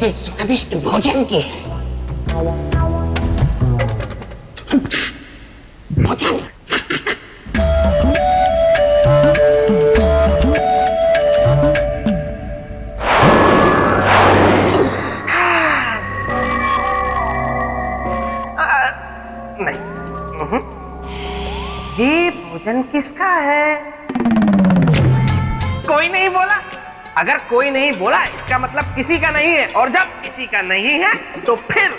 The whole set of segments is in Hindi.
ऐसे स्वादिष्ट भोजन के भोजन। नहीं, ये भोजन किसका है? कोई नहीं बोला। अगर कोई नहीं बोला इसका मतलब किसी का नहीं है, और जब किसी का नहीं है तो फिर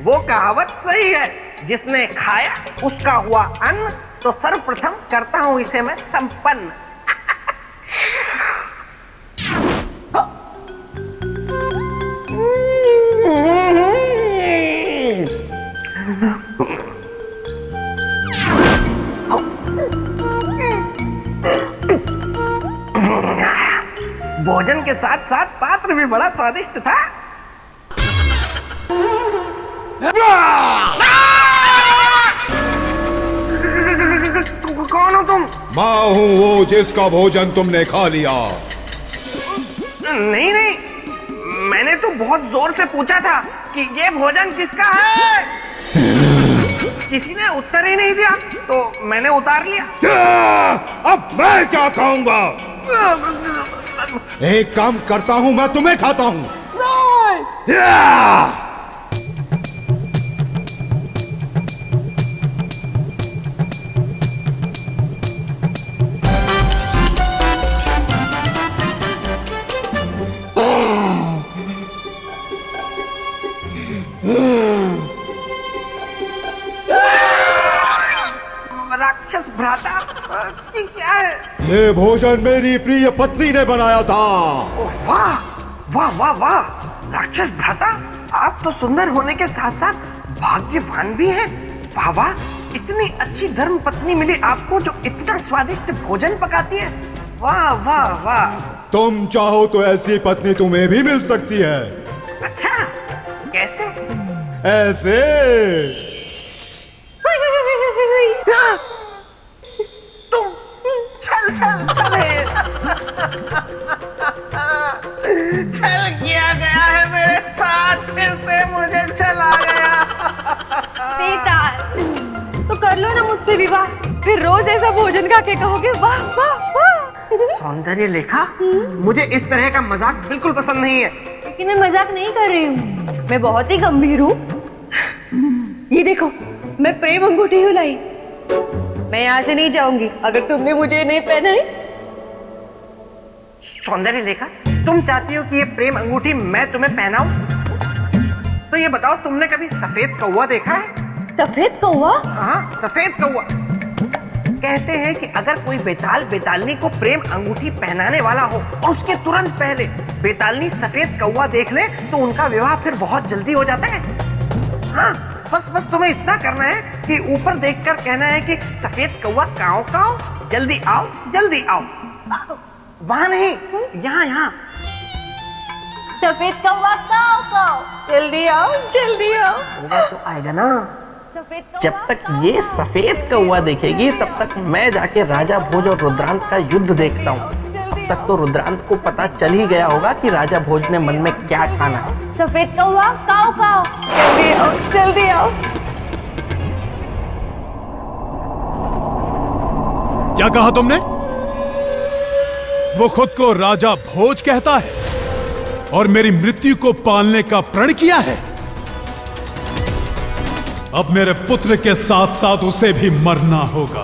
वो कहावत सही है, जिसने खाया उसका हुआ अन्न। तो सर्वप्रथम करता हूं इसे मैं संपन्न। भोजन के साथ साथ पात्र भी बड़ा स्वादिष्ट था। कौन हो तुम? मैं हूँ वो जिसका भोजन तुमने खा लिया। नहीं नहीं, मैंने तो बहुत जोर से पूछा था कि ये भोजन किसका है। किसी ने उत्तर ही नहीं दिया तो मैंने उतार लिया। अब मैं क्या खाऊंगा? एक काम करता हूं, मैं तुम्हें खाता हूं। राक्षस भ्राता, ये क्या है? ये भोजन मेरी प्रिय पत्नी ने बनाया था। वाह वाह वाह वाह! राक्षस भ्राता, आप तो सुंदर होने के साथ साथ भाग्यवान भी हैं। वाह वाह! इतनी अच्छी धर्म पत्नी मिली आपको जो इतना स्वादिष्ट भोजन पकाती है। वाह वाह वाह! तुम चाहो तो ऐसी पत्नी तुम्हें भी मिल सकती है। अच्छा, कैसे? ऐसे। तुम छल छल छले। छल किया गया है मेरे साथ, फिर से मुझे छल आ गया। बेटा, तो कर लो ना मुझसे विवाह, फिर रोज ऐसा भोजन खा के कहोगे वाह वाह वाह। सौंदर्य लेखा, मुझे इस तरह का मजाक बिल्कुल पसंद नहीं है। लेकिन मैं मजाक नहीं कर रही हूँ, मैं बहुत ही गंभीर हूँ। ये देखो, मैं प्रेम अंगूठी हूँ लाई। मैं यहाँ से नहीं जाऊंगी अगर तुमने मुझे नहीं पहनाई। सौंदर्य लेखा, तुम चाहती हो कि ये प्रेम अंगूठी मैं तुम्हें पहनाऊं? तो ये बताओ, तुमने कभी सफेद कौवा देखा है? सफेद कौवा? हाँ, सफेद कौवा। कहते हैं कि अगर कोई बेताल बेतालनी को प्रेम अंगूठी पहनाने वाला हो और उसके तुरंत पहले बेतालनी सफेद कौवा देख ले तो उनका विवाह फिर बहुत जल्दी हो जाता है। हाँ, बस बस तुम्हें इतना करना है कि ऊपर देखकर कहना है कि सफेद कौवा काव काव, जल्दी आओ जल्दी आओ। वहां नहीं, यहाँ यहाँ। सफेद कौवा काव काव, जल्दी आओ जल्दी आओ। होगा तो आएगा ना। सफेद कौवा जब तक ये सफेद कौवा देखेगी तब तक मैं जाके राजा भोज और रुद्रांत का युद्ध देखता हूँ। अब तक तो रुद्रांत को पता चल ही गया होगा कि राजा भोज ने मन में क्या ठाना है। सफेद कौवा काव काव, जल्दी आओ जल्दी आओ। क्या कहा तुमने? वो खुद को राजा भोज कहता है और मेरी मृत्यु को पालने का प्रण किया है। अब मेरे पुत्र के साथ साथ उसे भी मरना होगा,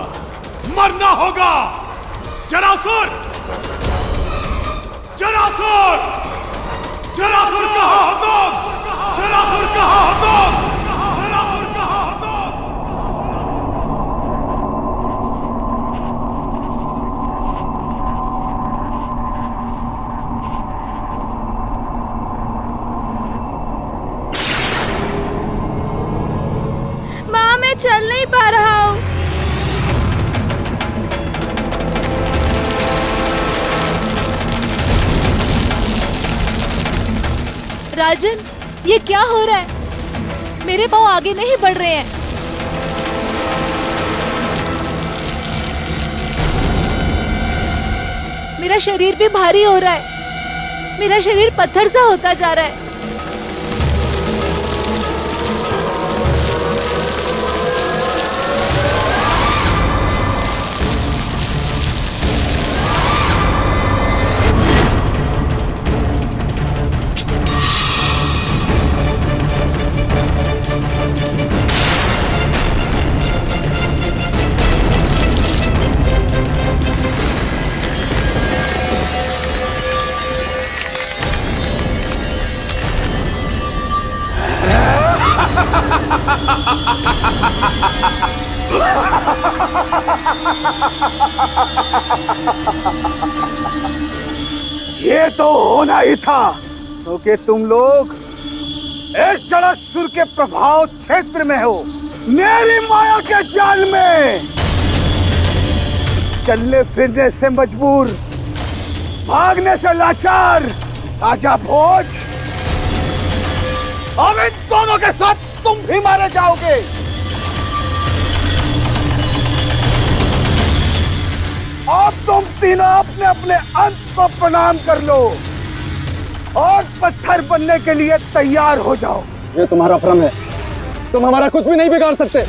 मरना होगा। जरासुर, जरासुर, जरासुर कहां हो तुम? जरासुर कहां हो तुम? जरासुर कहां हो तुम? माँ, मैं चल नहीं पा रहा हूँ। राजन, ये क्या हो रहा है? मेरे पाँव आगे नहीं बढ़ रहे हैं। मेरा शरीर भी भारी हो रहा है। मेरा शरीर पत्थर सा होता जा रहा है। ये तो होना ही था, क्योंकि तुम लोग इस जड़ासुर के प्रभाव क्षेत्र में हो, मेरी माया के जाल में। चलने फिरने से मजबूर, भागने से लाचार राजा भोज, अब इन दोनों के साथ तुम भी मारे जाओगे। अब तुम तीनों अपने अपने अंत को प्रणाम कर लो और पत्थर बनने के लिए तैयार हो जाओ। ये तुम्हारा भ्रम है, तुम हमारा कुछ भी नहीं बिगाड़ सकते।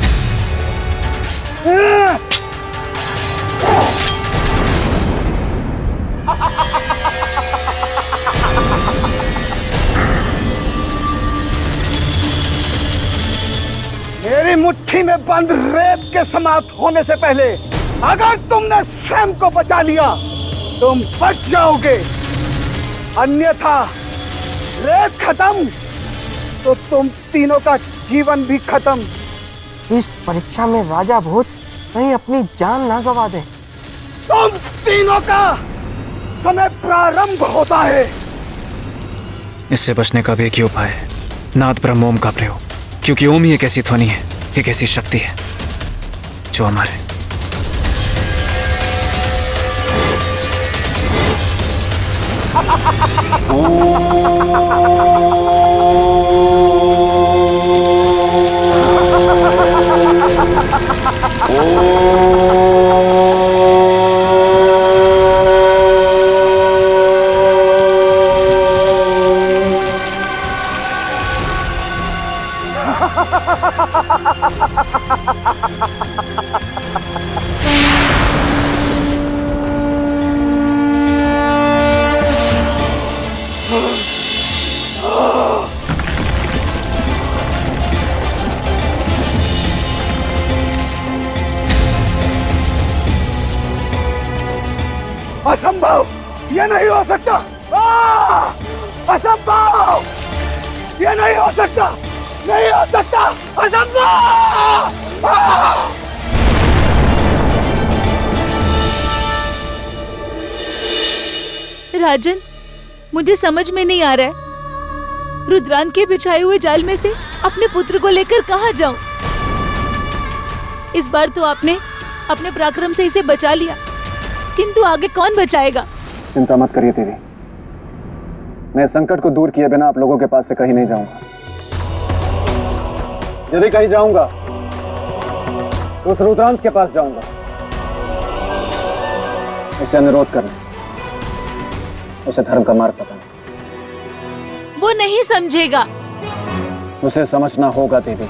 मेरी मुट्ठी में बंद रेत के समाप्त होने से पहले अगर तुमने स्वयं को बचा लिया, तुम बच जाओगे, अन्यथा रेत खत्म तो तुम तीनों का जीवन भी खत्म। इस परीक्षा में राजा भोज कहीं अपनी जान ना गवा दे। तुम तीनों का समय प्रारंभ होता है। इससे बचने का भी एक ही उपाय है, नाद ब्रह्म ओम का प्रयोग, क्योंकि ओम ही एक ऐसी ध्वनि है, एक ऐसी शक्ति है जो हमारे असंभव, ये नहीं हो सकता। असंभव, ये नहीं हो सकता, नहीं हो सकता, असंभव। राजन, मुझे समझ में नहीं आ रहा है, रुद्रान के बिछाए हुए जाल में से अपने पुत्र को लेकर कहाँ जाऊं? इस बार तो आपने अपने पराक्रम से इसे बचा लिया, किंतु आगे कौन बचाएगा? चिंता मत करिए देवी, मैं संकट को दूर किए बिना आप लोगों के पास से कहीं नहीं जाऊंगा। यदि कहीं जाऊंगा तो उस रुद्रांत के पास जाऊंगा, उसे अनुरोध करना, उसे धर्म का मार्ग बताना। वो नहीं समझेगा। उसे समझना होगा देवी,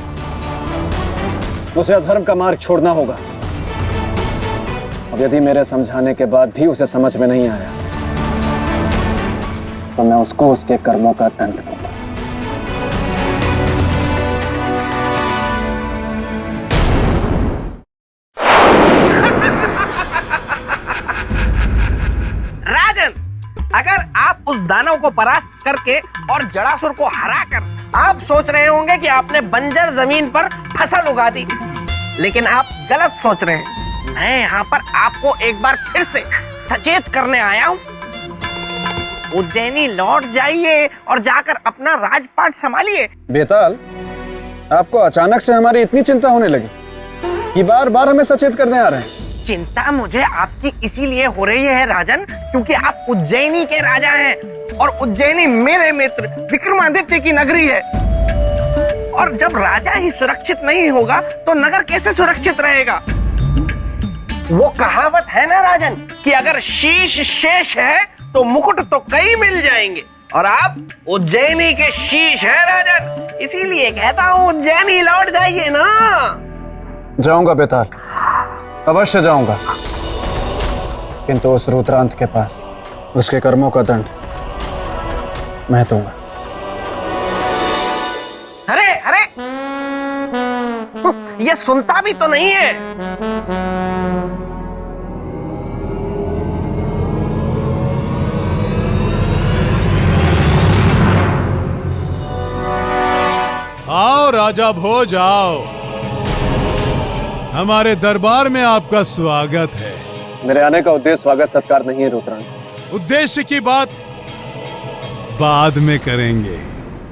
उसे अधर्म का मार्ग छोड़ना होगा। अब यदि मेरे समझाने के बाद भी उसे समझ में नहीं आया तो मैं उसको उसके कर्मों का दंड दूंगा। राजन, अगर आप उस दानव को परास्त करके और जड़ासुर को हराकर आप सोच रहे होंगे कि आपने बंजर जमीन पर फसल उगा दी, लेकिन आप गलत सोच रहे हैं। मैं यहाँ पर आपको एक बार फिर से सचेत करने आया हूँ। उज्जैनी लौट जाइए और जाकर अपना राजपाट संभालिए। बेताल, आपको अचानक से हमारी इतनी चिंता होने लगी कि बार बार हमें सचेत करने आ रहे हैं। चिंता मुझे आपकी इसीलिए हो रही है राजन, क्योंकि आप उज्जैनी के राजा हैं और उज्जैनी मेरे मित्र विक्रमादित्य की नगरी है। और जब राजा ही सुरक्षित नहीं होगा तो नगर कैसे सुरक्षित रहेगा? वो कहावत है ना राजन कि अगर शीश शेष है तो मुकुट तो कई मिल जाएंगे, और आप उज्जैनी के शीश है राजन, इसीलिए कहता हूँ उज्जैनी लौट जाइए ना। जाऊंगा बेताल, अवश्य जाऊंगा, किंतु उस रुद्रांत के पास उसके कर्मों का दंड मैं दूंगा। अरे अरे, ये सुनता भी तो नहीं है। आओ आओ राजा भोज आओ, हमारे दरबार में आपका स्वागत है। मेरे आने का उद्देश्य स्वागत सत्कार नहीं है रुद्रान। उद्देश्य की बात बाद में करेंगे।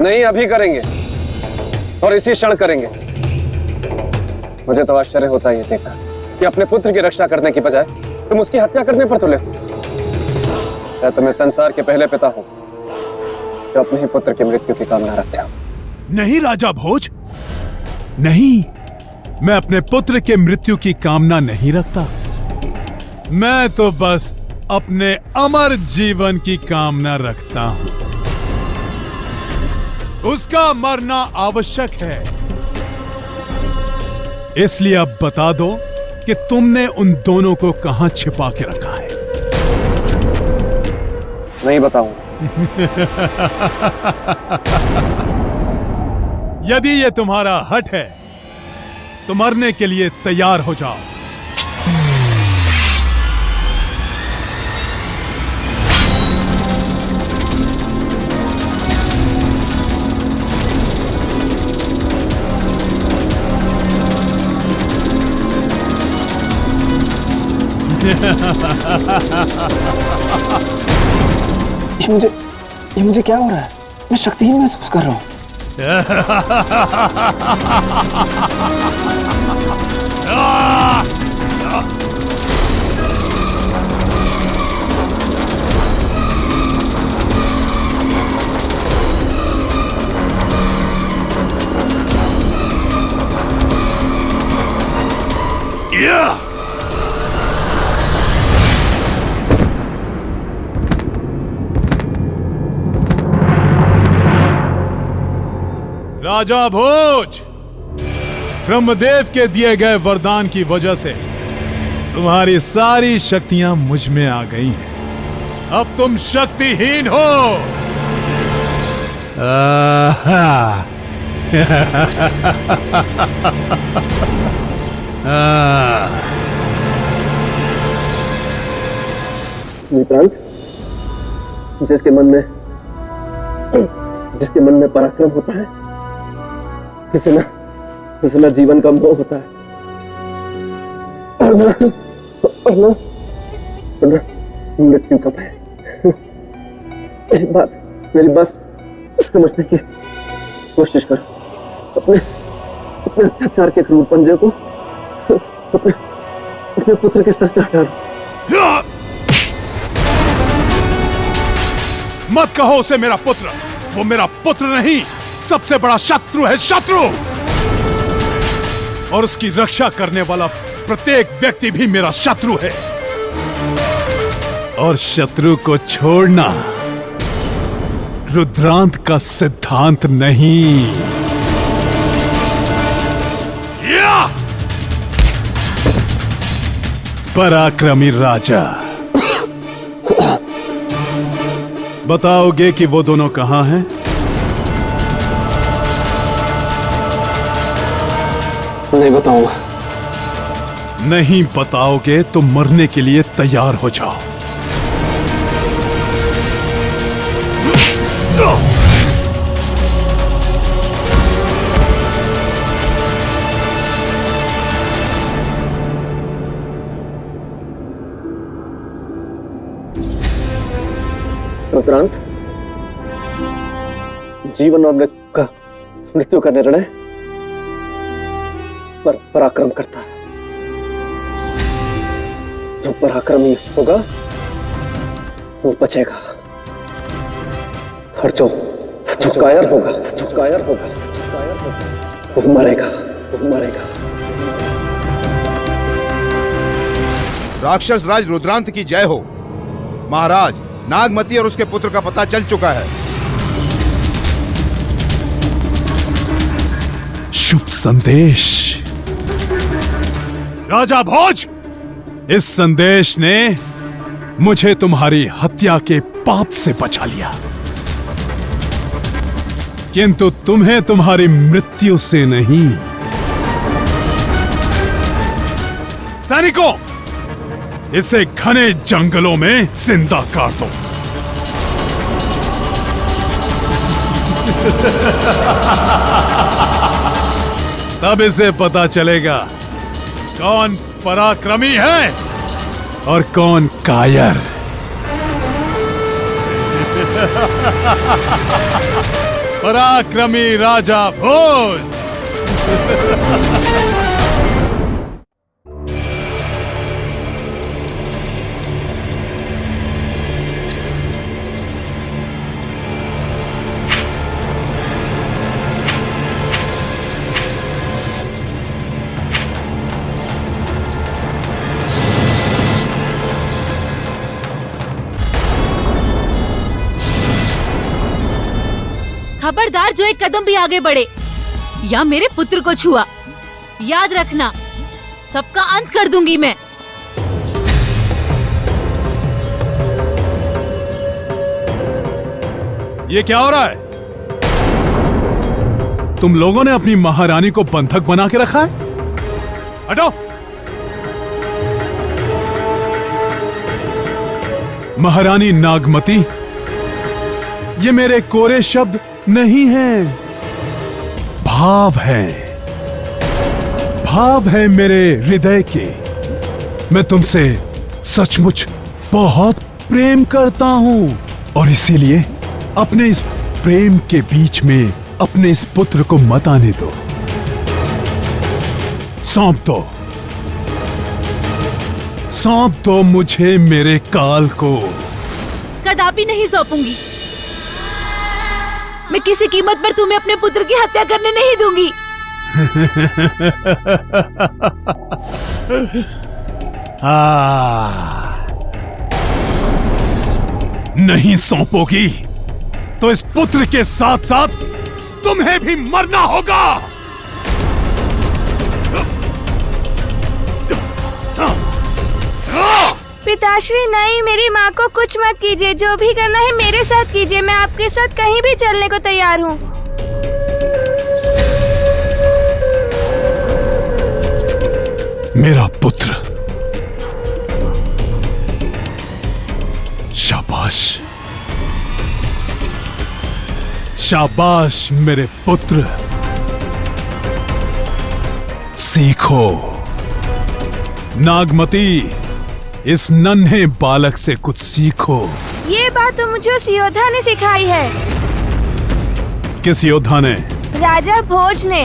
नहीं, अभी करेंगे और इसी क्षण करेंगे। मुझे तो आश्चर्य होता है ये देखकर कि अपने पुत्र की रक्षा करने की बजाय तुम उसकी हत्या करने पर तुले हो। शायद तुम्हें संसार के पहले पिता हो जो अपने ही पुत्र की मृत्यु की कामना रखते हो। नहीं राजा भोज, नहीं, मैं अपने पुत्र के मृत्यु की कामना नहीं रखता। मैं तो बस अपने अमर जीवन की कामना रखता हूं। उसका मरना आवश्यक है, इसलिए अब बता दो कि तुमने उन दोनों को कहां छिपा के रखा है। नहीं बताऊं। यदि ये तुम्हारा हठ है तो मरने के लिए तैयार हो जाओ। ये मुझे क्या हो रहा है? मैं शक्तिहीन महसूस कर रहा हूं। राजा भोज, ब्रह्मदेव के दिए गए वरदान की वजह से तुम्हारी सारी शक्तियां मुझ में आ गई हैं। अब तुम शक्तिहीन हो। विक्रांत, जिसके मन में पराक्रम होता है जिसे ना जीवन का मोह होता है और ना मृत्यु का भय। मेरी बात समझने की कोशिश करो। अपने अत्याचार के क्रूर पंजे को अपने पुत्र के सर से हटा लो। मत कहो उसे मेरा पुत्र, वो मेरा पुत्र नहीं, सबसे बड़ा शत्रु है, शत्रु। और उसकी रक्षा करने वाला प्रत्येक व्यक्ति भी मेरा शत्रु है। और शत्रु को छोड़ना रुद्रांत का सिद्धांत नहीं। या! पराक्रमी राजा, बताओगे कि वो दोनों कहां हैं? नहीं बताऊंगा। नहीं बताओगे तो मरने के लिए तैयार हो जाओ। रुद्रांत, जीवन और मृत्यु का निर्णय पराक्रम करता है। जो पराक्रमी होगा वो बचेगा, और जो कायर होगा वो मरेगा। राक्षस राज रुद्रांत की जय हो। महाराज, नागमती और उसके पुत्र का पता चल चुका है। शुभ संदेश। राजा भोज, इस संदेश ने मुझे तुम्हारी हत्या के पाप से बचा लिया, किंतु तुम्हें तुम्हारी मृत्यु से नहीं। सैनिकों, इसे घने जंगलों में जिंदा काट दो। तब इसे पता चलेगा कौन पराक्रमी है और कौन कायर। पराक्रमी राजा भोज। खबरदार जो एक कदम भी आगे बढ़े या मेरे पुत्र को छुआ, याद रखना सबका अंत कर दूंगी मैं। ये क्या हो रहा है? तुम लोगों ने अपनी महारानी को बंधक बना के रखा है? हटो। महारानी नागमती, ये मेरे कोरे शब्द नहीं हैं, भाव हैं। भाव है मेरे हृदय के। मैं तुमसे सचमुच बहुत प्रेम करता हूं और इसीलिए अपने इस प्रेम के बीच में अपने इस पुत्र को मत आने दो। सौंप दो, सौंप दो मुझे मेरे काल को। कदापि नहीं सौंपूंगी। मैं किसी कीमत पर तुम्हें अपने पुत्र की हत्या करने नहीं दूंगी। नहीं सौंपोगी तो इस पुत्र के साथ साथ तुम्हें भी मरना होगा। पिताश्री नहीं, मेरी माँ को कुछ मत कीजिए। जो भी करना है मेरे साथ कीजिए। मैं आपके साथ कहीं भी चलने को तैयार हूँ। मेरा पुत्र, शाबाश, शाबाश मेरे पुत्र। सीखो नागमती, इस नन्हे बालक से कुछ सीखो। ये बात तो मुझे उस योद्धा ने सिखाई है। किस योद्धा ने? राजा भोज ने।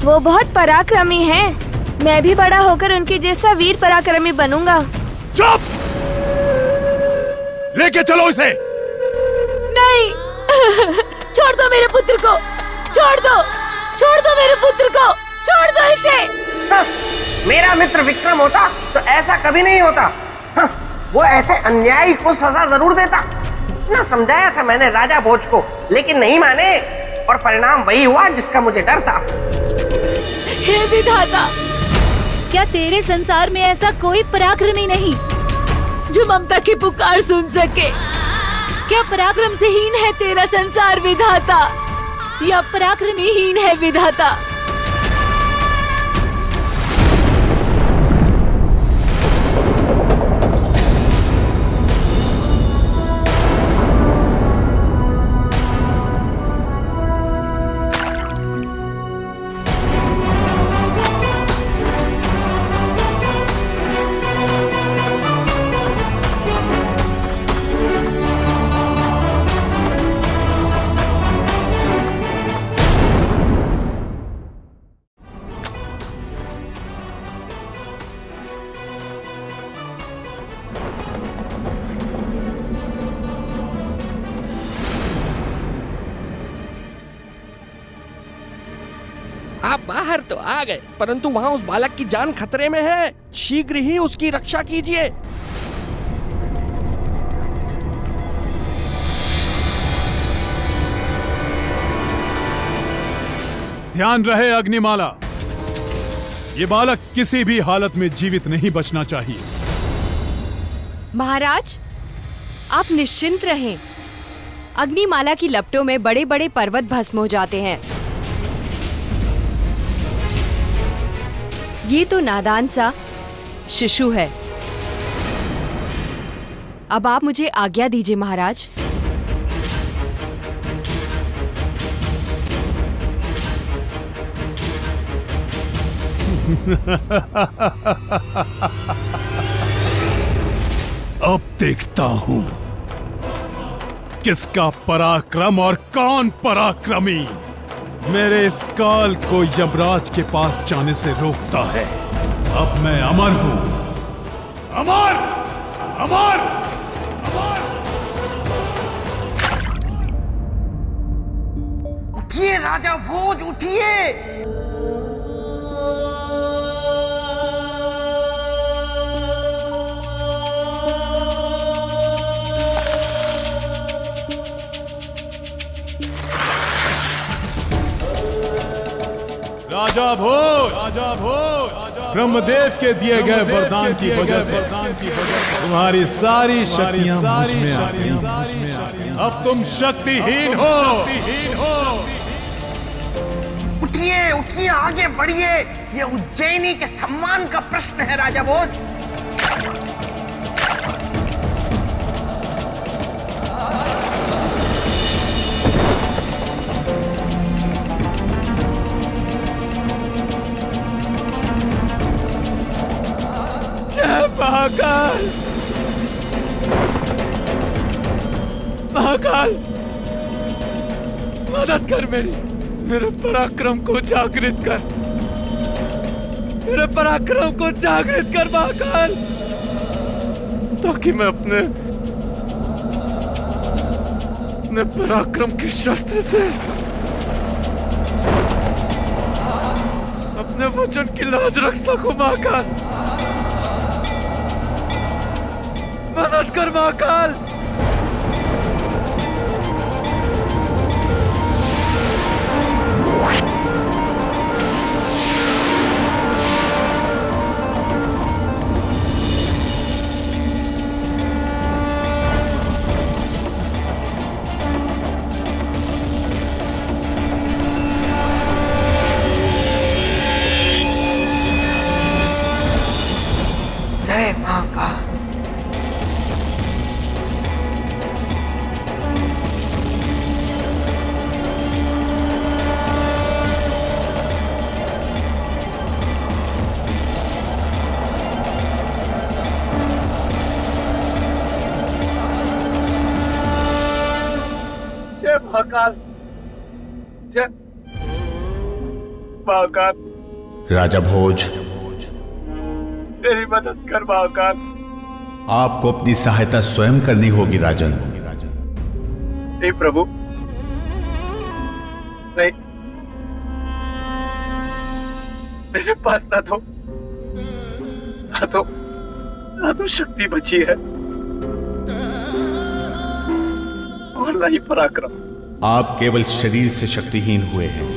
वो बहुत पराक्रमी हैं। मैं भी बड़ा होकर उनके जैसा वीर पराक्रमी बनूंगा। चुप! लेके चलो इसे। नहीं। छोड़ दो मेरे पुत्र को, छोड़ दो, छोड़ दो मेरे पुत्र को, छोड़ दो इसे। हाँ, मेरा मित्र विक्रम होता तो ऐसा कभी नहीं होता। हाँ, वो ऐसे अन्यायी को सजा जरूर देता। ना समझाया था मैंने राजा भोज को, लेकिन नहीं माने और परिणाम वही हुआ जिसका मुझे डर था। हे विधाता, क्या तेरे संसार में ऐसा कोई पराक्रमी नहीं जो ममता की पुकार सुन सके? क्या पराक्रम से हीन है तेरा संसार विधाता, या पराक्रमी हीन है विधाता? आप बाहर तो आ गए, परंतु वहाँ उस बालक की जान खतरे में है। शीघ्र ही उसकी रक्षा कीजिए। ध्यान रहे अग्निमाला, ये बालक किसी भी हालत में जीवित नहीं बचना चाहिए। महाराज, आप निश्चिंत रहें। अग्निमाला की लपटों में बड़े बड़े पर्वत भस्म हो जाते हैं। ये तो नादान सा शिशु है। अब आप मुझे आज्ञा दीजिए महाराज। अब देखता हूं किसका पराक्रम और कौन पराक्रमी मेरे इस काल को यमराज के पास जाने से रोकता है। अब मैं अमर हूं, अमर अमर अमर। उठिए राजा भोज, उठिए। राजा भोज, ब्रह्मदेव के दिए गए वरदान की वजह से तुम्हारी सारी शक्तियां मुझ में आती हैं। अब तुम शक्तिहीन हो। उठिए उठिए, आगे बढ़िए। ये उज्जैनी के सम्मान का प्रश्न है राजा भोज। महाकाल, महाकाल मदद कर, मेरे पराक्रम को जागृत कर, मेरे पराक्रम को जागृत कर महाकाल, ताकि मैं अपने पराक्रम के शस्त्र से अपने वचन की लाज रख सकूं। महाकाल मदद कर महाकाल। जय महाकाल। महाकाल, जय महाकाल। राजा भोज, मेरी मदद कर महाकाल। आपको अपनी सहायता स्वयं करनी होगी राजन। नहीं प्रभु, नहीं, मेरे पास ना तो शक्ति बची है और ना ही पराक्रम। आप केवल शरीर से शक्तिहीन हुए हैं,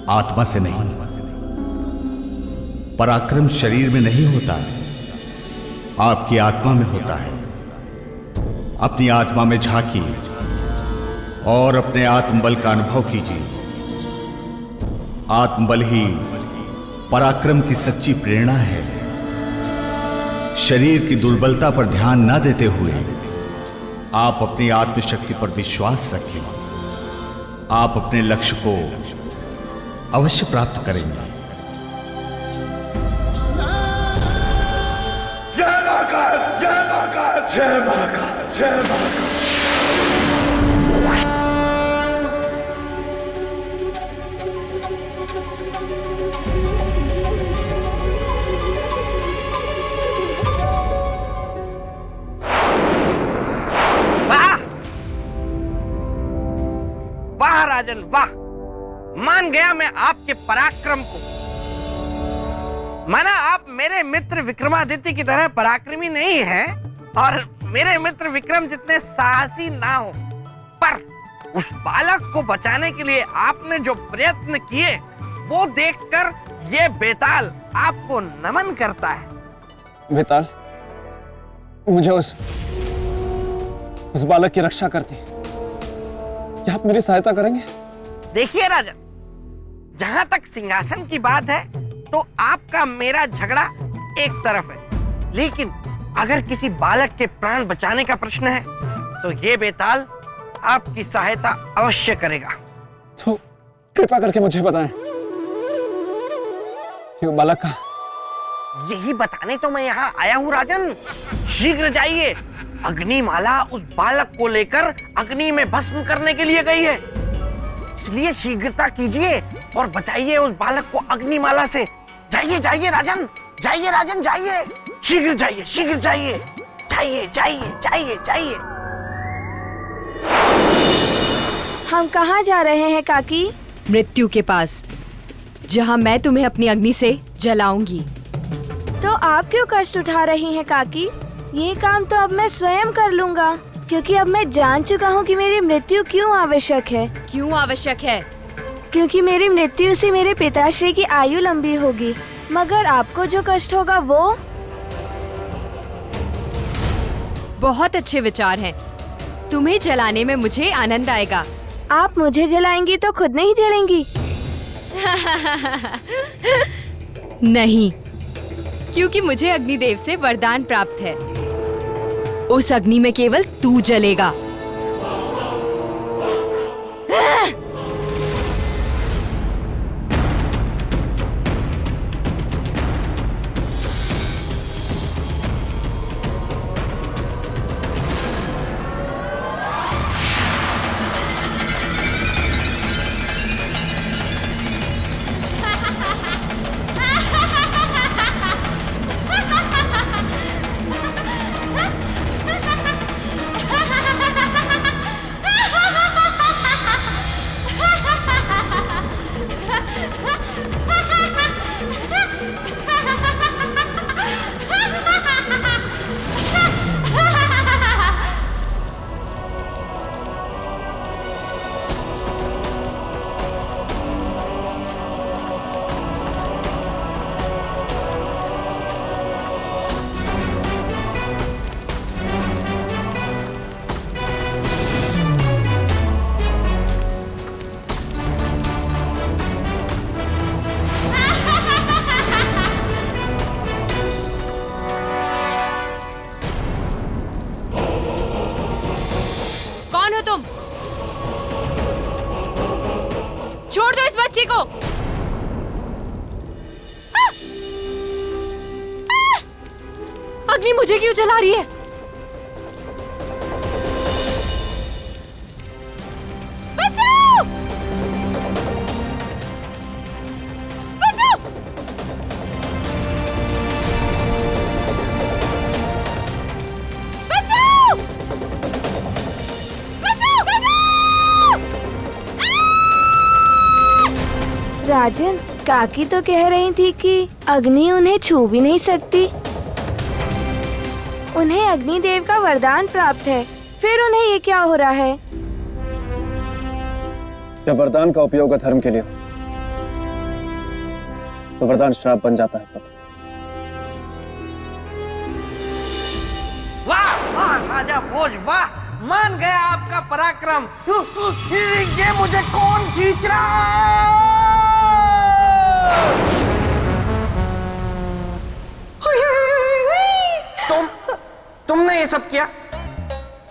आत्मा से नहीं। पराक्रम शरीर में नहीं होता, आपकी आत्मा में होता है। अपनी आत्मा में झांकिए और अपने आत्मबल का अनुभव कीजिए। आत्मबल ही पराक्रम की सच्ची प्रेरणा है। शरीर की दुर्बलता पर ध्यान न देते हुए आप अपनी आत्मशक्ति पर विश्वास रखें। आप अपने लक्ष्य को अवश्य प्राप्त करेंगे। जय महाकाल, जय महाकाल, जय महाकाल, जय महाकाल। वाह राजन वाह, मान गया मैं आपके पराक्रम को। माना आप मेरे मित्र विक्रमादित्य की तरह पराक्रमी नहीं हैं और मेरे मित्र विक्रम जितने साहसी ना हो, पर उस बालक को बचाने के लिए आपने जो प्रयत्न किए वो देखकर ये बेताल आपको नमन करता है। बेताल, मुझे उस बालक की रक्षा करती, क्या आप मेरी सहायता करेंगे? देखिए राजन, जहां तक सिंहासन की बात है तो आपका मेरा झगड़ा एक तरफ है, लेकिन अगर किसी बालक के प्राण बचाने का प्रश्न है तो ये बेताल आपकी सहायता अवश्य करेगा। तो कृपा करके मुझे बताएं, ये बालक का यही बताने तो मैं यहाँ आया हूँ राजन। शीघ्र जाइए, अग्निमाला उस बालक को लेकर अग्नि में भस्म करने के लिए गई है, इसलिए शीघ्रता कीजिए और बचाइए उस बालक को अग्निमाला से। जाइए जाइए राजन, जाइए राजन, जाइए, शीघ्र जाइए, शीघ्र जाइए, जाइए जाइए जाइए जाइए। हम कहाँ जा रहे हैं काकी? मृत्यु के पास, जहाँ मैं तुम्हें अपनी अग्नि से जलाऊंगी। तो आप क्यों कष्ट उठा रही हैं काकी? ये काम तो अब मैं स्वयं कर लूँगा, क्योंकि अब मैं जान चुका हूँ कि मेरी मृत्यु क्यों आवश्यक है। क्यों आवश्यक है? क्योंकि मेरी मृत्यु से मेरे पिताश्री की आयु लंबी होगी, मगर आपको जो कष्ट होगा वो। बहुत अच्छे विचार हैं। तुम्हें जलाने में मुझे आनंद आएगा। आप मुझे जलाएंगी तो खुद नहीं जलेंगी? नहीं, क्योंकि मुझे अग्निदेव से वरदान प्राप्त है। उस अग्नि में केवल तू जलेगा। छोड़ दो इस बच्चे को। अग्नि मुझे क्यों जला रही है? बचाओ! बचाओ! बचाओ! बचाओ! बचाओ! राजन, काकी तो कह रही थी कि अग्नि उन्हें छू भी नहीं सकती। उन्हें अग्निदेव का वरदान प्राप्त है, फिर उन्हें ये क्या हो रहा है? जब वरदान का उपयोग अधर्म के लिए हो, तो वरदान श्राप बन जाता है। वाह वाह राजा भोज, वाह, मान गया आपका पराक्रम। ये मुझे कौन खींच रहा है? तुमने ये सब किया?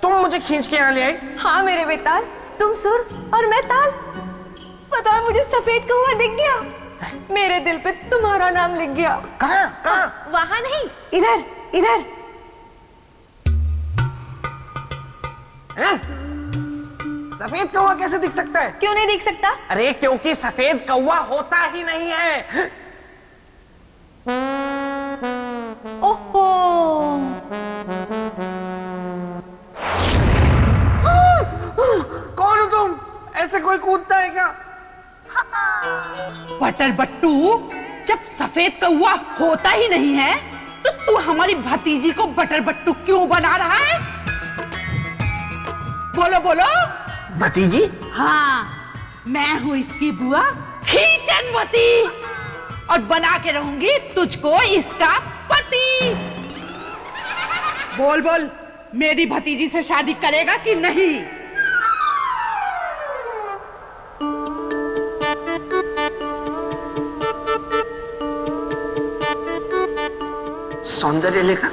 तुम मुझे खींच के यहाँ ले आई? हाँ मेरे बेताल, तुम सुर और मैं ताल। पता है, मुझे सफेद कौवा दिख गया, मेरे दिल पे तुम्हारा नाम लिख गया। कहाँ कहाँ? वहाँ नहीं, इधर इधर। सफेद कौवा कैसे दिख सकता है? क्यों नहीं दिख सकता? अरे क्योंकि सफेद कौवा होता ही नहीं है। ओहो, कौन हो तुम? ऐसे कोई कूदता है क्या? बटर बट्टू, जब सफेद कौवा होता ही नहीं है तो तू हमारी भतीजी को बटर बट्टू क्यों बना रहा है? बोलो बोलो। भतीजी? हाँ, मैं हूँ इसकी बुआ खींचनवती और बना के रहूंगी तुझको इसका पति। बोल बोल, मेरी भतीजी से शादी करेगा कि नहीं? सौंदर्य लेखा,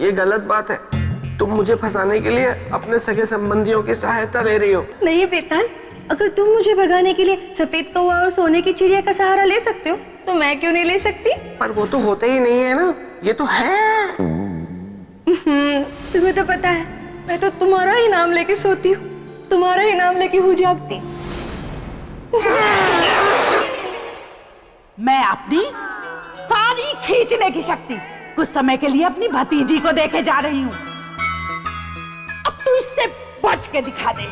ये गलत बात है। तुम मुझे फंसाने के लिए अपने सगे संबंधियों की सहायता ले रही हो। नहीं बेताल, अगर तुम मुझे भगाने के लिए सफेद कौवा और सोने की चिड़िया का सहारा ले सकते हो तो मैं क्यों नहीं ले सकती? पर वो तो होते ही नहीं है ना, ये तो है। तुम्हें तो पता है मैं तो तुम्हारा ही नाम लेके सोती हूँ, तुम्हारा ही नाम लेके हूँ जागती। मैं अपनी सारी खींचने की शक्ति कुछ समय के लिए अपनी भतीजी को देके जा रही हूँ। अब तू इससे बच के दिखा दे।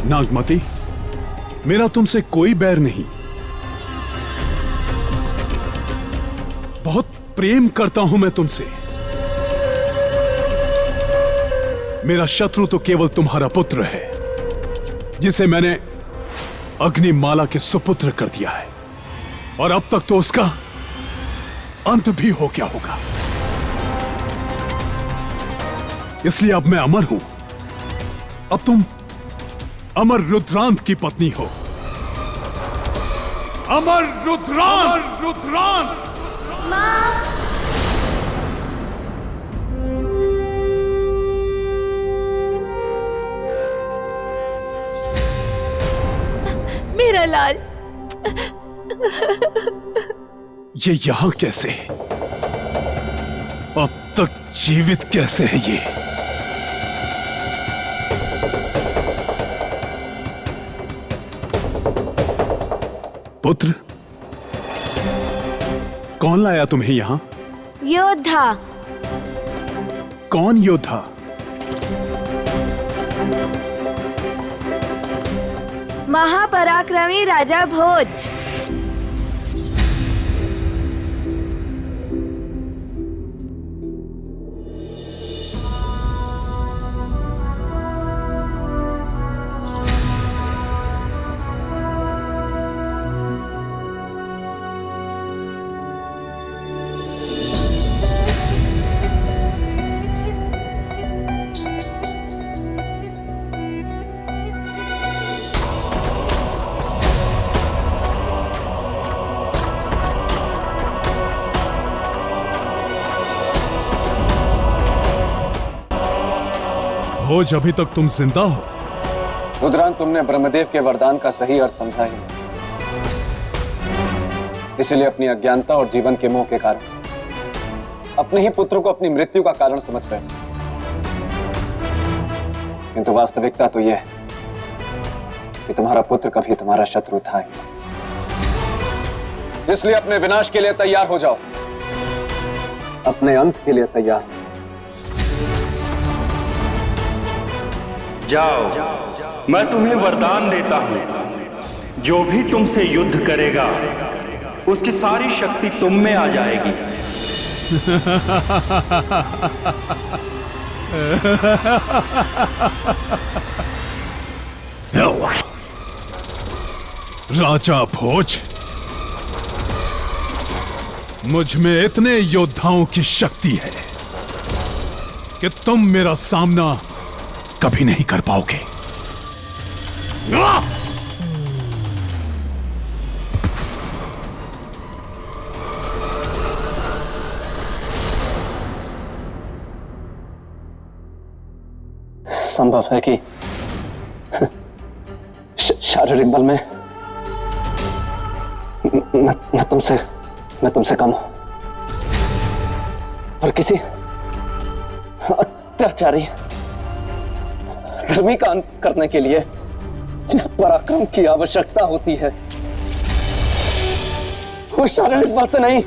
नागमती, मेरा तुमसे कोई बैर नहीं, बहुत प्रेम करता हूं मैं तुमसे। मेरा शत्रु तो केवल तुम्हारा पुत्र है, जिसे मैंने अग्निमाला के सुपुत्र कर दिया है, और अब तक तो उसका अंत भी हो गया होगा। इसलिए अब मैं अमर हूं, अब तुम अमर रुद्रांत की पत्नी हो। अमर रुद्रांत, अमर रुद्रांत। मेरा लाल, ये यहां कैसे है? अब तक जीवित कैसे है ये? पुत्र, कौन लाया तुम्हें यहां? योद्धा। कौन योद्धा? महापराक्रमी राजा भोज। भोज, अभी तक तुम जिंदा हो? रुद्रांत, तुमने ब्रह्मदेव के वरदान का सही अर्थ समझा ही नहीं। इसलिए अपनी अज्ञानता और जीवन के मोह के कारण अपने ही पुत्र को अपनी मृत्यु का कारण समझ बैठे। किंतु वास्तविकता तो यह है कि तुम्हारा पुत्र कभी तुम्हारा शत्रु था ही। इसलिए अपने विनाश के लिए तैयार हो जाओ, अपने अंत के लिए तैयार हो जाओ। मैं तुम्हें वरदान देता हूं, जो भी तुमसे युद्ध करेगा उसकी सारी शक्ति तुम में आ जाएगी। राजा भोज, मुझ में इतने योद्धाओं की शक्ति है कि तुम मेरा सामना कभी नहीं कर पाओगे। संभव है कि शारीरिक बल में मैं तुमसे कम हूं, पर किसी अत्याचारी धर्मी का अंत करने के लिए जिस पराक्रम की आवश्यकता होती है वो शारीरिक बल से नहीं,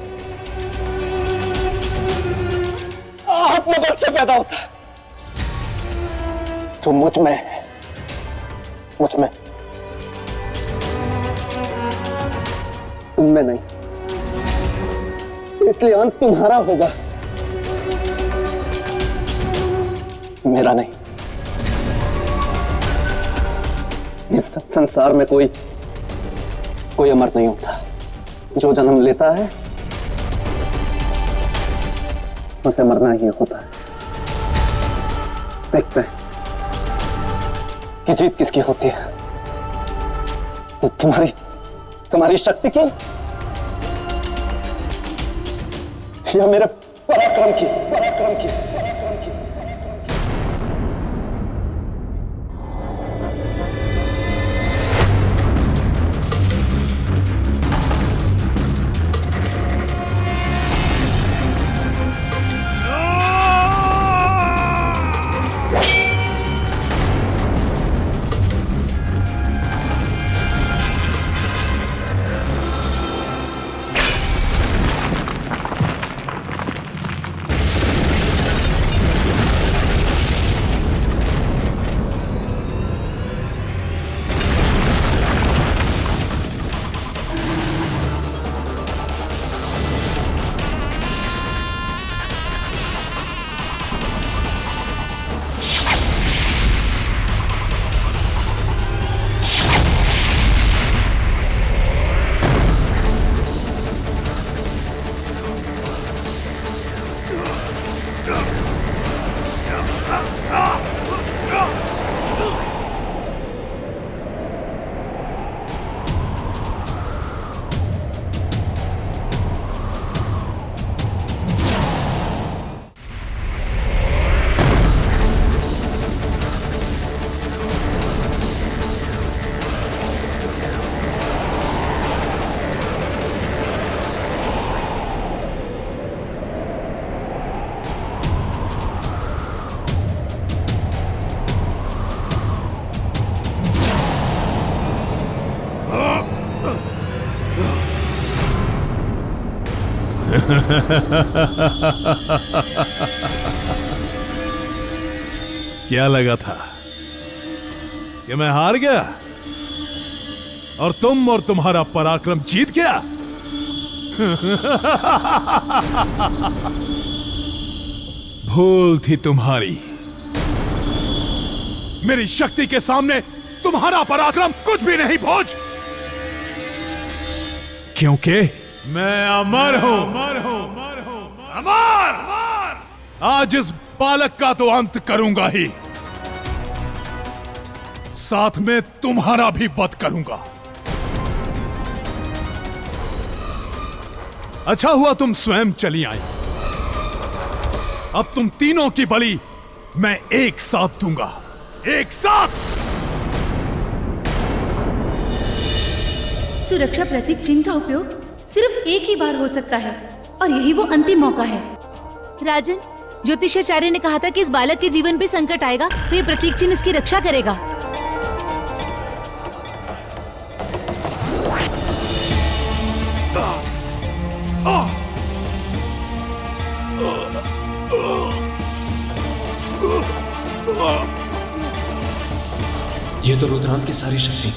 आत्मबल से पैदा होता है, जो मुझ में तुम में नहीं। इसलिए अंत तुम्हारा होगा, मेरा नहीं। इस संसार में कोई अमर नहीं होता। जो जन्म लेता है उसे मरना ही होता है। देखते हैं कि जीत किसकी होती है। तो तुम्हारी शक्ति की या मेरे पराक्रम की। क्या लगा था कि मैं हार गया और तुम और तुम्हारा पराक्रम जीत गया? भूल थी तुम्हारी। मेरी शक्ति के सामने तुम्हारा पराक्रम कुछ भी नहीं भोज, क्योंकि मैं अमर हूं। अमर! आज इस बालक का तो अंत करूंगा ही, साथ में तुम्हारा भी वध करूंगा। अच्छा हुआ तुम स्वयं चली आई। अब तुम तीनों की बलि मैं एक साथ दूंगा, एक साथ। सुरक्षा प्रतीक चिन्ह का उपयोग सिर्फ एक ही बार हो सकता है और यही वो अंतिम मौका है। राजन, ज्योतिषाचार्य ने कहा था कि इस बालक के जीवन पे संकट आएगा तो ये प्रतीक चिन्ह इसकी रक्षा करेगा। ये तो रुद्रांत की सारी शक्ति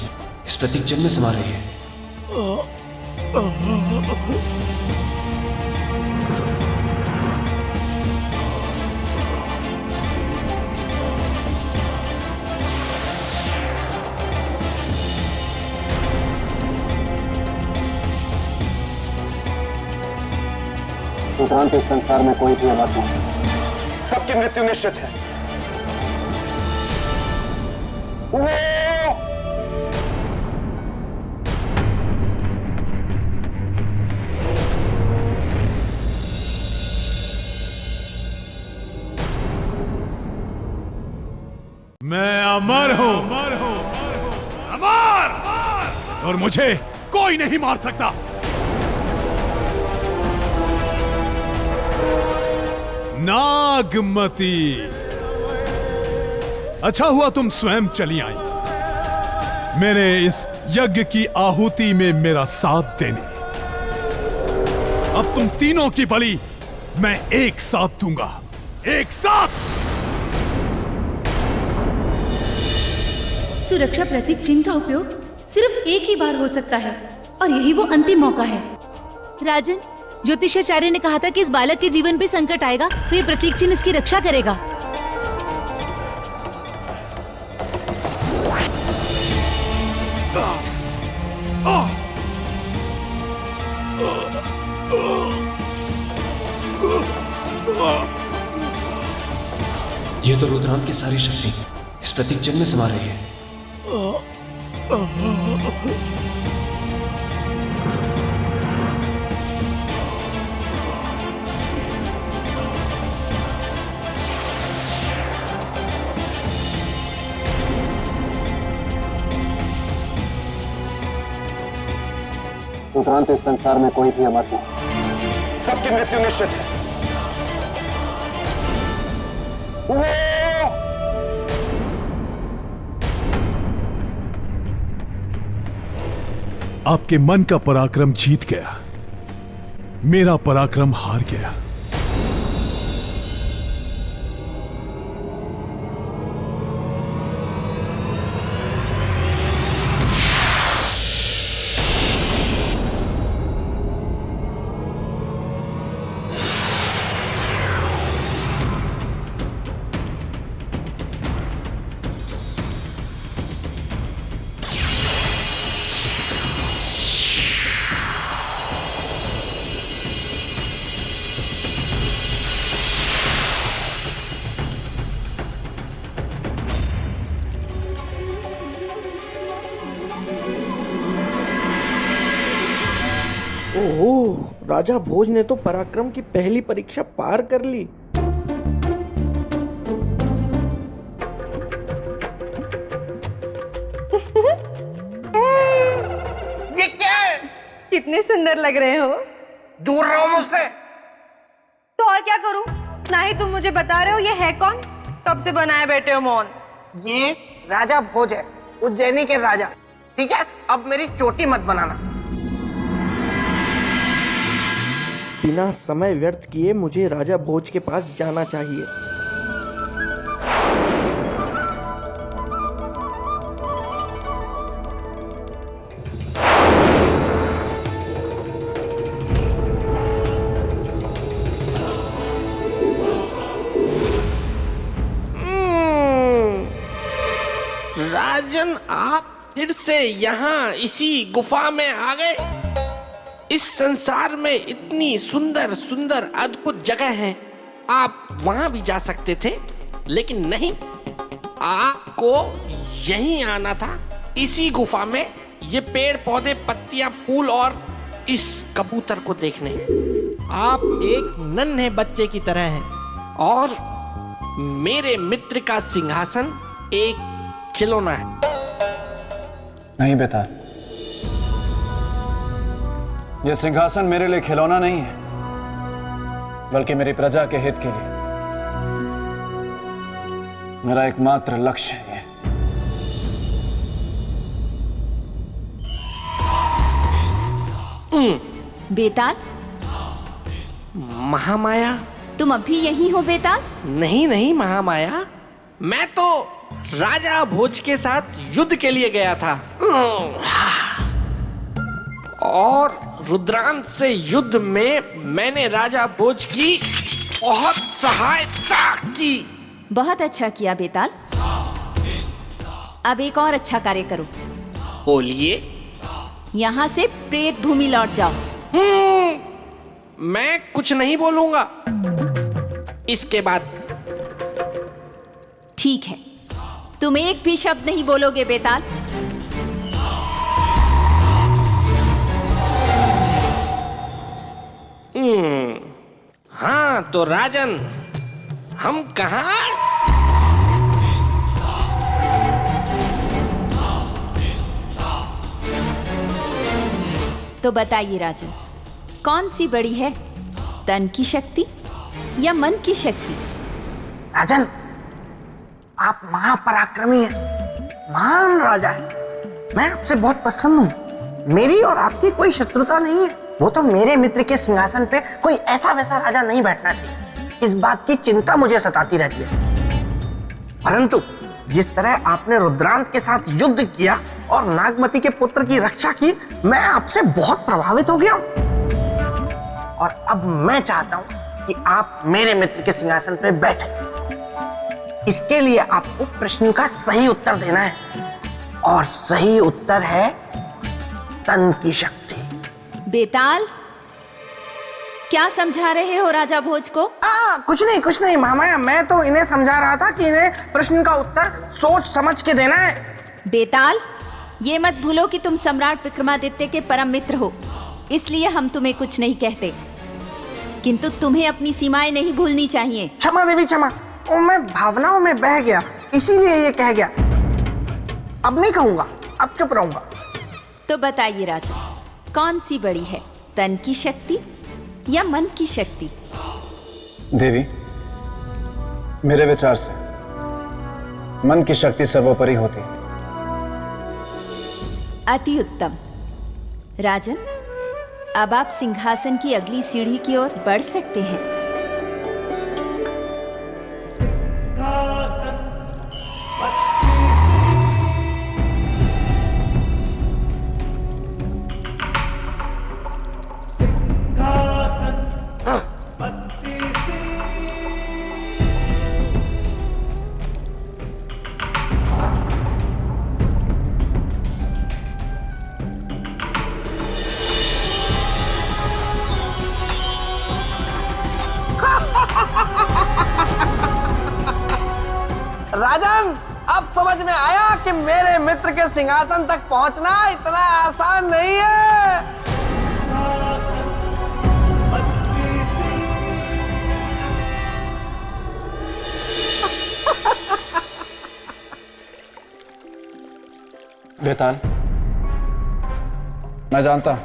इस प्रतीक चिन्ह में समा रही है। रुद्रांत इस संसार में कोई भी अमर नहीं, सबकी मृत्यु निश्चित है। मैं अमर हूं, अमर, और मुझे कोई नहीं मार सकता। नागमती, अच्छा हुआ तुम स्वयं चली आई मेरे इस यज्ञ की आहुति में मेरा साथ देने। अब तुम तीनों की बलि मैं एक साथ दूंगा, एक साथ। सुरक्षा प्रतीक चिन्ह का उपयोग सिर्फ एक ही बार हो सकता है और यही वो अंतिम मौका है। राजन, ज्योतिषाचार्य ने कहा था कि इस बालक के जीवन पे संकट आएगा तो ये प्रतीक चिन्ह इसकी रक्षा करेगा। ये तो रुद्रांत की सारी शक्ति इस प्रतीक चिन्ह में समा रही है। रुद्रांत इस संसार में कोई भी अमर नहीं, सबकी मृत्यु निश्चित है। आपके मन का पराक्रम जीत गया, मेरा पराक्रम हार गया। ओह, राजा भोज ने तो पराक्रम की पहली परीक्षा पार कर ली। ये क्या है? कितने सुंदर लग रहे हो। दूर रहो मुझसे। तो और क्या करूं? ना ही तुम मुझे बता रहे हो ये है कौन? कब से बनाए बैठे हो मौन? ये राजा भोज है, उज्जैनी के राजा। ठीक है, अब मेरी चोटी मत बनाना। बिना समय व्यर्थ किए मुझे राजा भोज के पास जाना चाहिए। राजन, आप फिर से यहाँ इसी गुफा में आ गए। इस संसार में इतनी सुंदर सुंदर अद्भुत जगह है, आप वहां भी जा सकते थे, लेकिन नहीं, आपको यहीं आना था, इसी गुफा में, ये पेड़ पौधे पत्तियां फूल और इस कबूतर को देखने। आप एक नन्हे बच्चे की तरह हैं और मेरे मित्र का सिंहासन एक खिलौना है। नहीं बेताल, यह सिंहासन मेरे लिए खिलौना नहीं है, बल्कि मेरी प्रजा के हित के लिए मेरा एकमात्र लक्ष्य है। बेताल, महामाया, तुम अभी यहीं हो बेताल? नहीं नहीं महामाया, मैं तो राजा भोज के साथ युद्ध के लिए गया था और रुद्रांत से युद्ध में मैंने राजा भोज की बहुत सहायता की। बहुत अच्छा किया बेताल। अब एक और अच्छा कार्य करो। बोलिए। यहाँ से प्रेत भूमि लौट जाओ। मैं कुछ नहीं बोलूंगा इसके बाद। ठीक है, तुम एक भी शब्द नहीं बोलोगे बेताल। हाँ तो राजन, हम कहाँ? तो बताइए राजन, कौन सी बड़ी है, तन की शक्ति या मन की शक्ति? राजन, आप महापराक्रमी हैं, महान राजा हैं। मैं आपसे बहुत पसंद हूँ। मेरी और आपकी कोई शत्रुता नहीं है। वो तो मेरे मित्र के सिंहासन पे कोई ऐसा वैसा राजा नहीं बैठना चाहिए, इस बात की चिंता मुझे सताती रहती है। परंतु जिस तरह आपने रुद्रांत के साथ युद्ध किया और नागमती के पुत्र की रक्षा की, मैं आपसे बहुत प्रभावित हो गया हूं। और अब मैं चाहता हूं कि आप मेरे मित्र के सिंहासन पे बैठे। इसके लिए आपको प्रश्न का सही उत्तर देना है, और सही उत्तर है तन की शक्ति। बेताल, क्या समझा रहे हो राजा भोज को? कुछ नहीं मामा, मैं तो इन्हें समझा रहा था कि इन्हें प्रश्न का उत्तर सोच समझ के देना है। बेताल, ये मत भूलो कि तुम सम्राट विक्रमादित्य के परम मित्र हो, इसलिए हम तुम्हें कुछ नहीं कहते, किंतु तुम्हें अपनी सीमाएं नहीं भूलनी चाहिए। क्षमा देवी क्षमा, मैं भावनाओं में बह गया, इसीलिए ये कह गया। अब नहीं कहूंगा, अब चुप रहूंगा। तो बताइए राजा, कौन सी बड़ी है, तन की शक्ति या मन की शक्ति? देवी, मेरे विचार से मन की शक्ति सर्वोपरि होती है। अति उत्तम। राजन, अब आप सिंहासन की अगली सीढ़ी की ओर बढ़ सकते हैं। राजन, अब समझ में आया कि मेरे मित्र के सिंहासन तक पहुंचना इतना आसान नहीं है। बेताल, मैं जानता हूं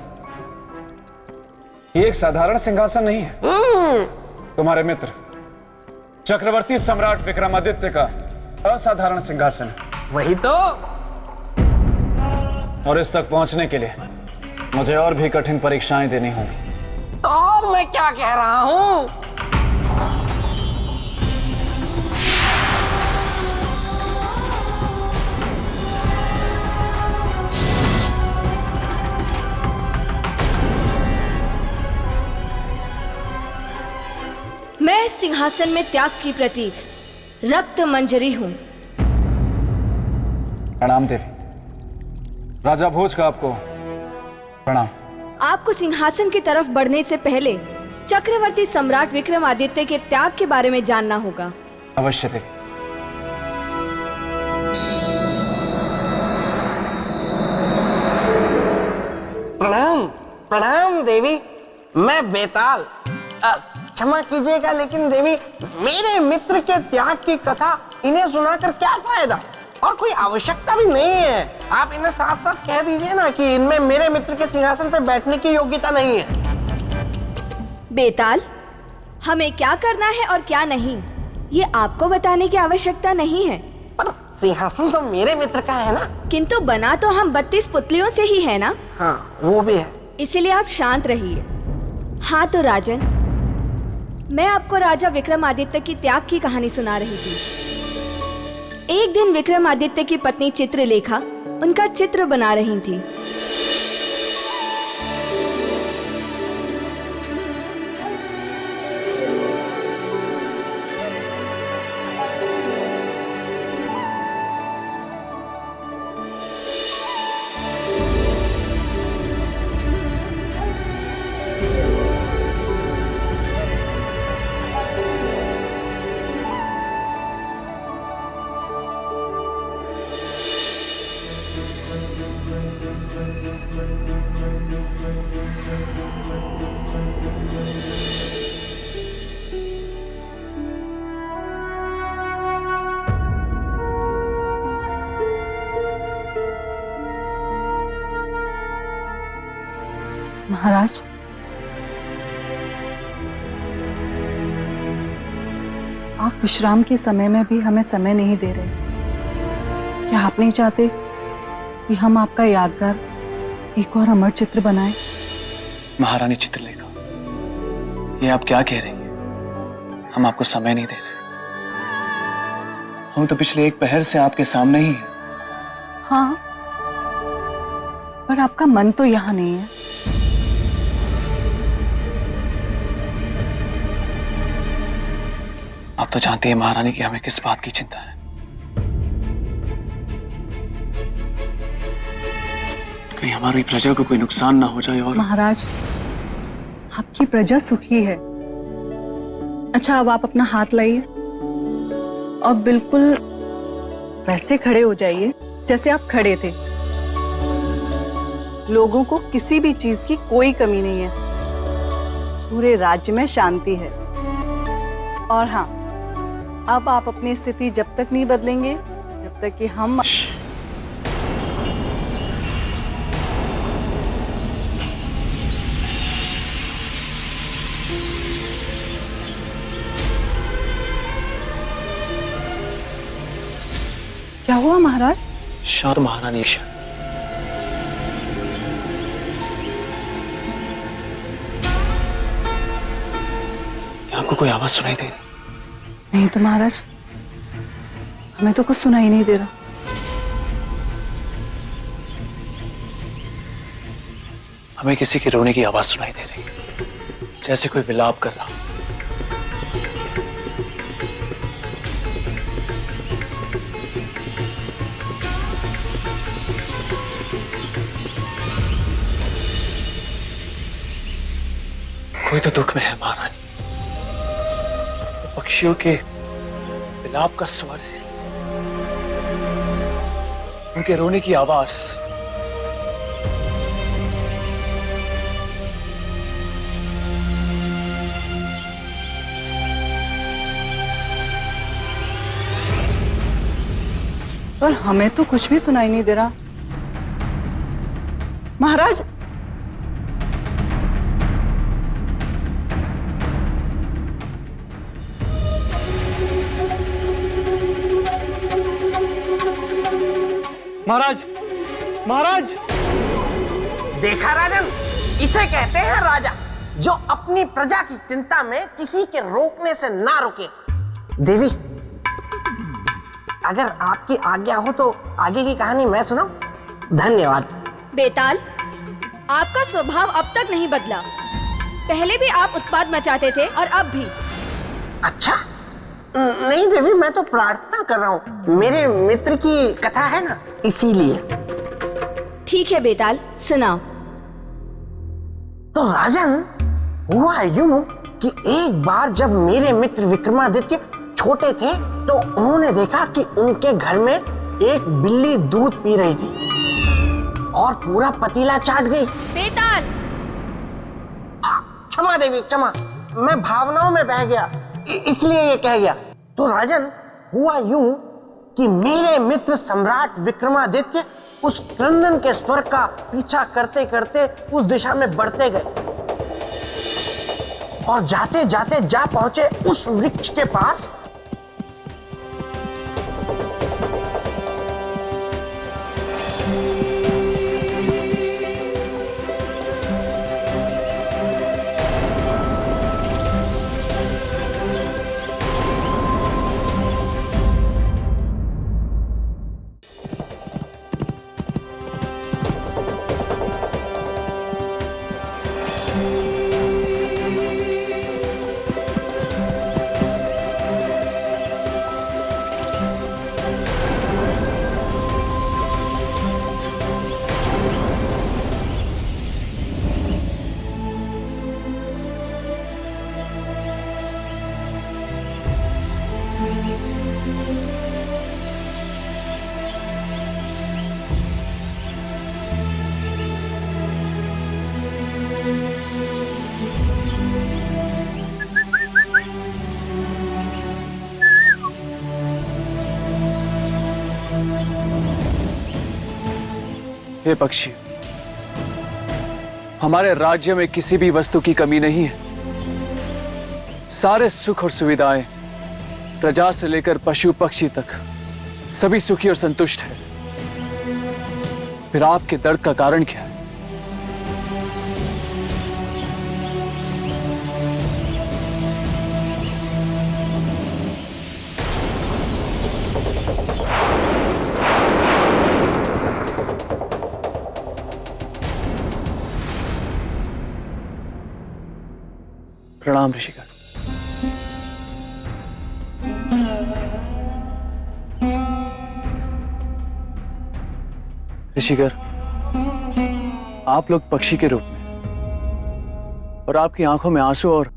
ये एक साधारण सिंहासन नहीं है। तुम्हारे मित्र चक्रवर्ती सम्राट विक्रमादित्य का असाधारण सिंहासन है। वही तो। और इस तक पहुंचने के लिए मुझे और भी कठिन परीक्षाएं देनी होंगी। तो और मैं क्या कह रहा हूं? मैं सिंहासन में त्याग की प्रतीक रक्त मंजरी हूं। प्रणाम देवी। राजा भोज का आपको प्रणाम। आपको सिंहासन की तरफ बढ़ने से पहले चक्रवर्ती सम्राट विक्रमादित्य के त्याग के बारे में जानना होगा। अवश्य देवी। प्रणाम प्रणाम देवी, मैं बेताल। क्षमा कीजिएगा, लेकिन देवी, मेरे मित्र के त्याग की कथा इन्हें सुनाकर क्या फायदा, और कोई आवश्यकता भी नहीं है। आप इन्हें साफ साफ कह दीजिए ना कि इनमें मेरे मित्र के सिंहासन पर बैठने की योग्यता नहीं है। बेताल, हमें क्या करना है और क्या नहीं, ये आपको बताने की आवश्यकता नहीं है। पर सिंहासन तो मेरे मित्र का है ना। किंतु बना तो हम 32 पुतलियों से ही है ना। हाँ, वो भी है। इसीलिए आप शांत रहिए। हाँ तो राजन, मैं आपको राजा विक्रमादित्य की त्याग की कहानी सुना रही थी। एक दिन विक्रमादित्य की पत्नी चित्रलेखा उनका चित्र बना रही थी। महाराज, आप विश्राम के समय में भी हमें समय नहीं दे रहे। क्या आप नहीं चाहते कि हम आपका यादगार एक और अमर चित्र बनाएं? महारानी चित्रलेखा, ये आप क्या कह रही हैं? हम आपको समय नहीं दे रहे। हम तो पिछले एक पहर से आपके सामने ही हैं। हाँ, पर आपका मन तो यहाँ नहीं है। आप तो जानती हैं महारानी कि हमें किस बात की चिंता है। कहीं हमारी प्रजा को कोई नुकसान ना हो जाए। और महाराज, आपकी प्रजा सुखी है। अच्छा, अब आप अपना हाथ लाइए और बिल्कुल वैसे खड़े हो जाइए जैसे आप खड़े थे। लोगों को किसी भी चीज की कोई कमी नहीं है। पूरे राज्य में शांति है। और हाँ, अब आप अपनी स्थिति जब तक नहीं बदलेंगे जब तक कि हम क्या हुआ महाराज? शांत महारानी ईशा। आपको कोई आवाज सुनाई दे रही? नहीं तो महाराज, हमें तो कुछ सुनाई नहीं दे रहा। हमें किसी के रोने की आवाज सुनाई दे रही, जैसे कोई विलाप कर रहा। कोई तो दुख में है महारानी। पक्षियों के विलाप का स्वर है, उनके रोने की आवाज। पर हमें तो कुछ भी सुनाई नहीं दे रहा महाराज। महाराज, महाराज! देखा राजन, इसे कहते हैं राजा, जो अपनी प्रजा की चिंता में किसी के रोकने से ना रुके। देवी, अगर आपकी आज्ञा हो तो आगे की कहानी मैं सुनाऊं? धन्यवाद। बेताल, आपका स्वभाव अब तक नहीं बदला। पहले भी आप उत्पात मचाते थे और अब भी। अच्छा, नहीं देवी, मैं तो प्रार्थना कर रहा हूँ। मेरे मित्र की कथा है ना, इसीलिए। ठीक है बेताल, सुनाओ। तो राजन, हुआ यूं कि एक बार जब मेरे मित्र विक्रमादित्य छोटे थे तो उन्होंने देखा कि उनके घर में एक बिल्ली दूध पी रही थी और पूरा पतीला चाट गई। बेताल! क्षमा देवी, क्षमा, मैं भावनाओं में बह गया, इसलिए ये कह गया। तो राजन, हुआ यूं कि मेरे मित्र सम्राट विक्रमादित्य उस क्रंदन के स्वर का पीछा करते करते उस दिशा में बढ़ते गए और जाते जाते जा पहुंचे उस वृक्ष के पास। हे पक्षी, हमारे राज्य में किसी भी वस्तु की कमी नहीं है। सारे सुख और सुविधाएं, प्रजा से लेकर पशु पक्षी तक, सभी सुखी और संतुष्ट हैं। फिर आपके दर्द का कारण क्या है? प्रणाम ऋषिकर। ऋषिकर, आप लोग पक्षी के रूप में और आपकी आंखों में आंसू और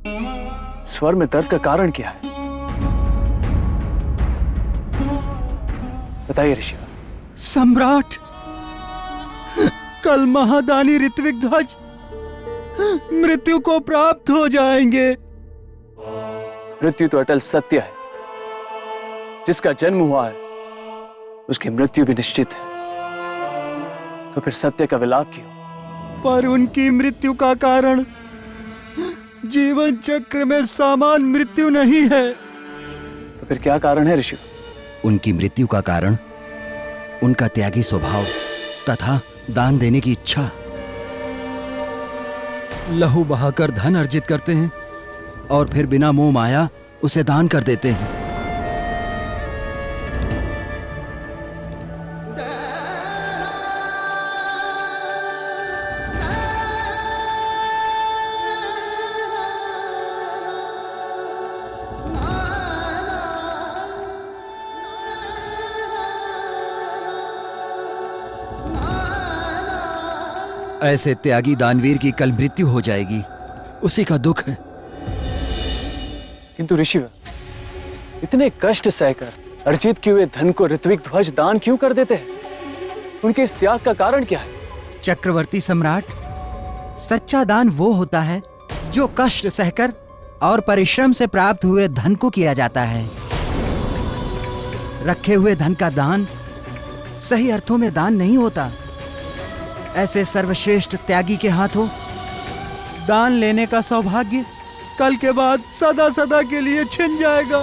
स्वर में दर्द का कारण क्या है? बताइए ऋषि। सम्राट, कल महादानी ऋत्विक ध्वज मृत्यु को प्राप्त हो जाएंगे। मृत्यु तो अटल सत्य है। जिसका जन्म हुआ है उसकी मृत्यु भी निश्चित है। तो फिर सत्य का विलाप क्यों? पर उनकी मृत्यु का कारण जीवन चक्र में समान मृत्यु नहीं है। तो फिर क्या कारण है ऋषि? उनकी मृत्यु का कारण उनका त्यागी स्वभाव तथा दान देने की इच्छा। लहू बहाकर धन अर्जित करते हैं और फिर बिना मोह माया उसे दान कर देते हैं। ऐसे त्यागी दानवीर की कल मृत्यु हो जाएगी, उसी का दुख है। किंतु ऋषि, इतने कष्ट सहकर अर्जित किए हुए धन को ऋत्विक ध्वज दान क्यों कर देते हैं? उनके इस त्याग का कारण क्या है? चक्रवर्ती सम्राट, सच्चा दान वो होता है जो कष्ट सहकर और परिश्रम से प्राप्त हुए धन को किया जाता है। रखे हुए धन का दान सही अर्थों में दान नहीं होता। ऐसे सर्वश्रेष्ठ त्यागी के हाथों दान लेने का सौभाग्य कल के बाद सदा सदा के लिए छिन जाएगा।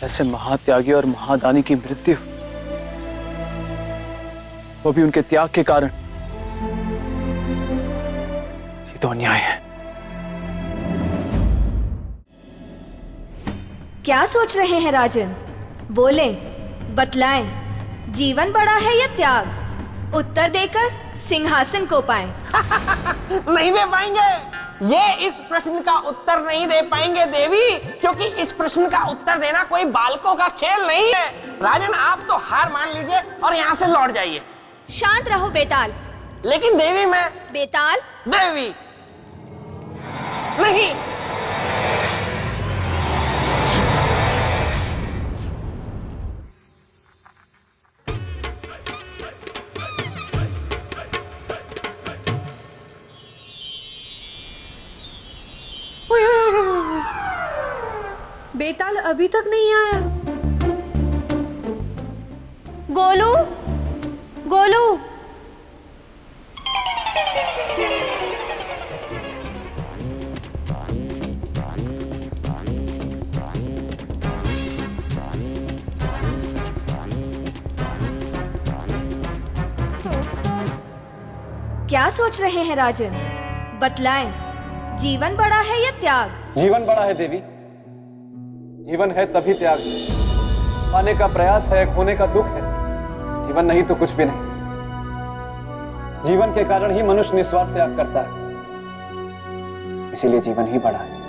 ऐसे महात्यागी और महादानी की मृत्यु, वो भी उनके त्याग के कारण, ये तो अन्याय है। क्या सोच रहे हैं राजन? बोले, बतलाएं, जीवन बड़ा है या त्याग? उत्तर देकर सिंहासन को पाएं। नहीं दे पाएंगे। ये इस प्रश्न का उत्तर नहीं दे पाएंगे देवी, क्योंकि इस प्रश्न का उत्तर देना कोई बालकों का खेल नहीं है। राजन, आप तो हार मान लीजिए और यहाँ से लौट जाइए। शांत रहो बेताल। लेकिन देवी, मैं बेताल देवी नहीं। बेताल अभी तक नहीं आया। गोलू, गोलू, क्या सोच रहे हैं राजन? बतलाएं, जीवन बड़ा है या त्याग? जीवन बड़ा है देवी। जीवन है तभी त्याग। पाने का प्रयास है, खोने का दुख है। जीवन नहीं तो कुछ भी नहीं। जीवन के कारण ही मनुष्य निस्वार्थ त्याग करता है, इसीलिए जीवन ही बड़ा है।